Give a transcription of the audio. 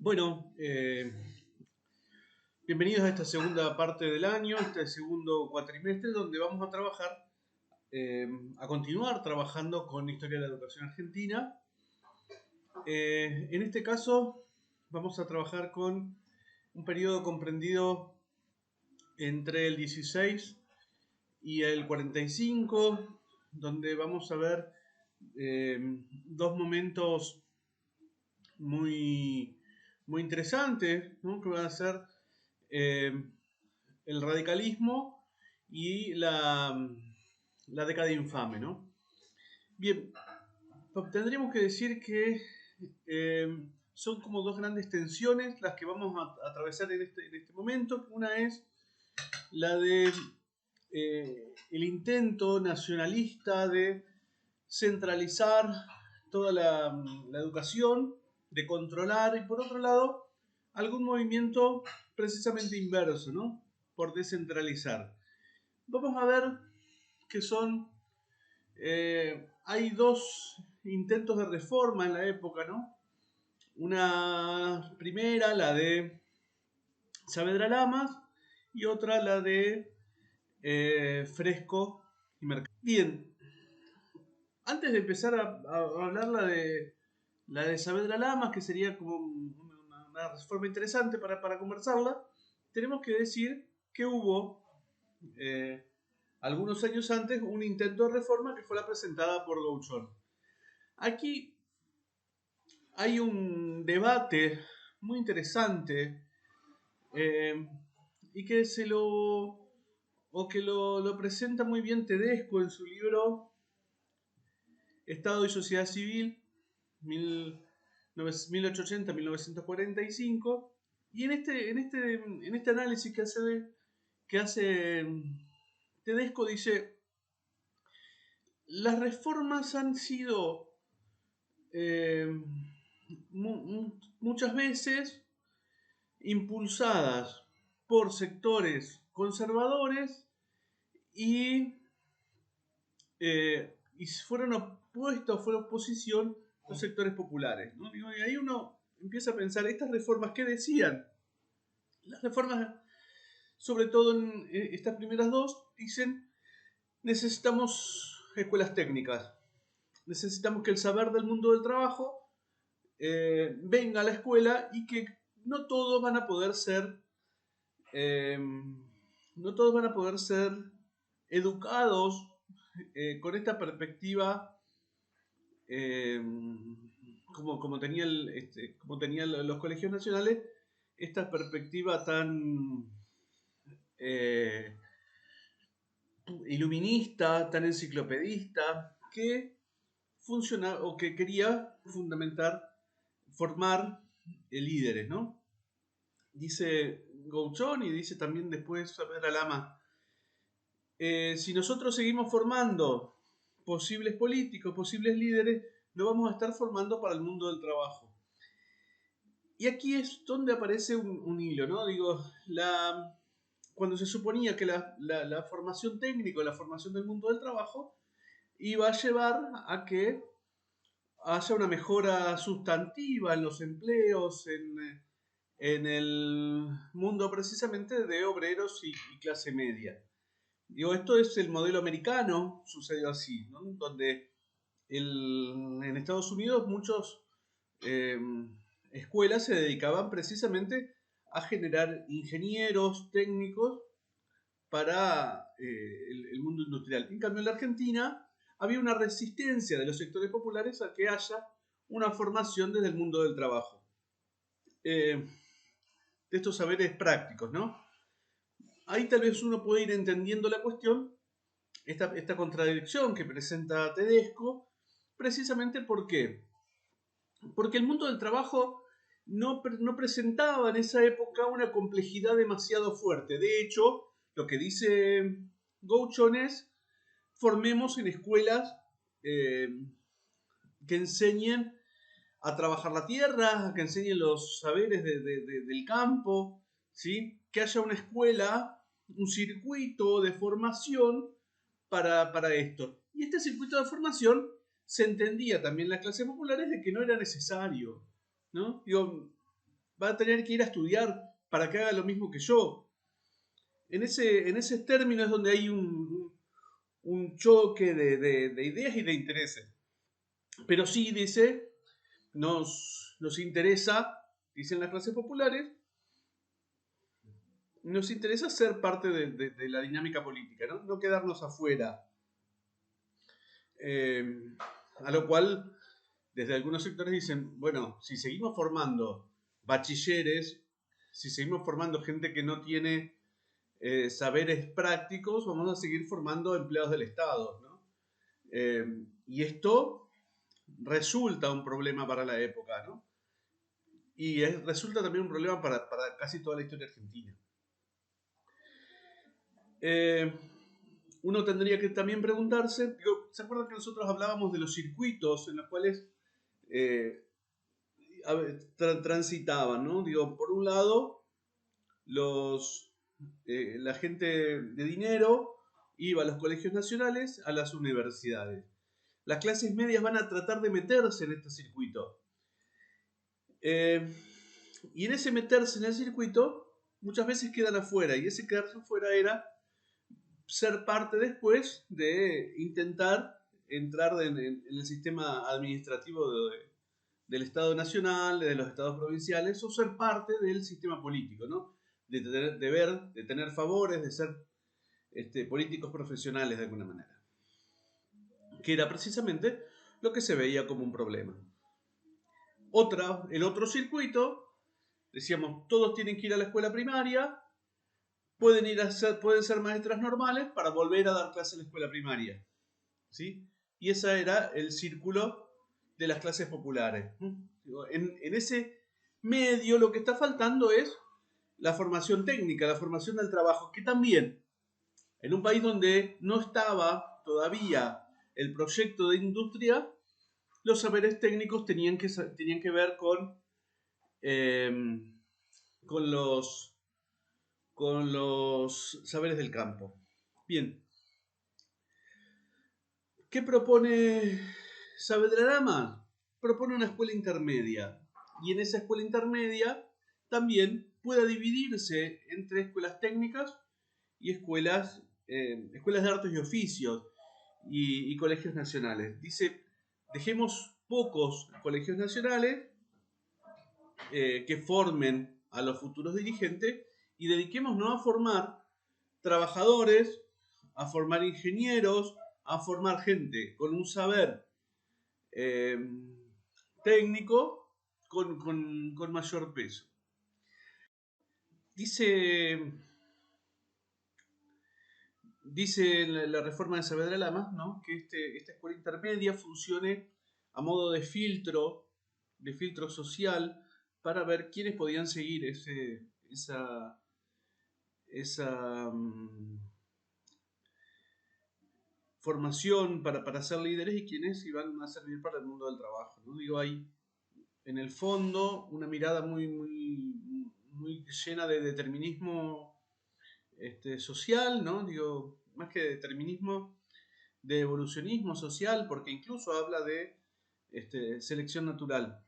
Bueno, bienvenidos a esta segunda parte del año, este segundo cuatrimestre, donde vamos a trabajar, a continuar trabajando con Historia de la Educación Argentina. En este caso, vamos a trabajar con un periodo comprendido entre el 16 y el 45, donde vamos a ver dos momentos muy, muy interesantes, ¿no? Que van a ser eh, el radicalismo y la década infame, ¿no? Bien, tendríamos que decir que son como dos grandes tensiones las que vamos a atravesar en este momento. Una es la de el intento nacionalista de centralizar toda la educación, de controlar, y por otro lado, algún movimiento precisamente inverso, ¿no? Por descentralizar. Vamos a ver que hay dos intentos de reforma en la época, ¿no? Una primera, la de Saavedra Lamas, y otra, la de Fresco y Mercado. Bien, antes de empezar a hablar la de Saavedra Lamas, que sería como una reforma interesante para conversarla, tenemos que decir que hubo eh, algunos años antes un intento de reforma que fue la presentada por Gauchón. Aquí hay un debate muy interesante eh, y que lo presenta muy bien Tedesco en su libro Estado y Sociedad Civil 1880-1945, y en este análisis que hace Tedesco dice: las reformas han sido eh, muchas veces impulsadas por sectores conservadores y fueron opuestos, fue oposición los sectores populares, ¿no? Y ahí uno empieza a pensar, estas reformas, ¿qué decían? Las reformas, sobre todo en estas primeras dos, dicen: necesitamos escuelas técnicas, necesitamos que el saber del mundo del trabajo venga a la escuela, y que no todos van a poder ser eh, no todos van a poder ser educados con esta perspectiva, eh, como tenían los colegios nacionales, esta perspectiva tan eh, iluminista, tan enciclopedista, que funciona o que quería formar líderes, ¿no? Dice Gouchon, y dice también después Saavedra Lama: si nosotros seguimos formando posibles políticos, posibles líderes, lo vamos a estar formando para el mundo del trabajo. Y aquí es donde aparece un hilo, ¿no? Digo, cuando se suponía que la formación técnica, la formación del mundo del trabajo, iba a llevar a que haya una mejora sustantiva en los empleos, en el mundo precisamente de obreros y clase media. Digo, esto es el modelo americano, sucedió así, ¿no? Donde en Estados Unidos muchas eh, escuelas se dedicaban precisamente a generar ingenieros técnicos para el mundo industrial. En cambio, en la Argentina había una resistencia de los sectores populares a que haya una formación desde el mundo del trabajo. De estos saberes prácticos, ¿no? Ahí tal vez uno puede ir entendiendo la cuestión, esta contradicción que presenta Tedesco, precisamente porque el mundo del trabajo no presentaba en esa época una complejidad demasiado fuerte. De hecho, lo que dice Gouchon es: formemos en escuelas eh, que enseñen a trabajar la tierra, que enseñen los saberes del campo, ¿sí? Que haya una escuela, un circuito de formación para esto. Y este circuito de formación se entendía también en las clases populares de que no era necesario, ¿no? Digo, va a tener que ir a estudiar para que haga lo mismo que yo. En ese término es donde hay un choque de ideas y de intereses. Pero sí, dice, nos interesa, dicen las clases populares, nos interesa ser parte de la dinámica política, ¿no? No quedarnos afuera. A lo cual, desde algunos sectores dicen, bueno, si seguimos formando bachilleres, si seguimos formando gente que no tiene saberes prácticos, vamos a seguir formando empleados del Estado, ¿no? Y esto resulta un problema para la época, ¿no? Y resulta también un problema para casi toda la historia argentina. Uno tendría que también preguntarse, digo, ¿se acuerdan que nosotros hablábamos de los circuitos en los cuales transitaban, ¿no? Digo, por un lado, la gente de dinero iba a los colegios nacionales, a las universidades. Las clases medias van a tratar de meterse en este circuito. Y en ese meterse en el circuito, muchas veces quedan afuera. Y ese quedarse afuera era ser parte después de intentar entrar en el sistema administrativo del Estado Nacional, de los estados provinciales, o ser parte del sistema político, ¿no? De tener favores, de ser políticos profesionales de alguna manera. Que era precisamente lo que se veía como un problema. El otro circuito, decíamos, todos tienen que ir a la escuela primaria, pueden ser maestras normales para volver a dar clases en la escuela primaria. ¿Sí? Y ese era el círculo de las clases populares. En ese medio lo que está faltando es la formación técnica, la formación del trabajo, que también en un país donde no estaba todavía el proyecto de industria, los saberes técnicos tenían que ver eh, con los saberes del campo. Bien, ¿qué propone Saavedra? Propone una escuela intermedia. Y en esa escuela intermedia también pueda dividirse entre escuelas técnicas y escuelas de artes y oficios y colegios nacionales. Dice, dejemos pocos colegios nacionales que formen a los futuros dirigentes y dediquémonos a formar trabajadores, a formar ingenieros, a formar gente con un saber eh, técnico con mayor peso. Dice la reforma de Saavedra Lamas, ¿no? Que esta escuela intermedia funcione a modo de filtro social para ver quiénes podían seguir esa formación para ser líderes y quiénes iban a servir para el mundo del trabajo, ¿no? Digo, hay en el fondo una mirada muy llena de determinismo social, ¿no? Digo, más que de determinismo, de evolucionismo social, porque incluso habla de selección natural.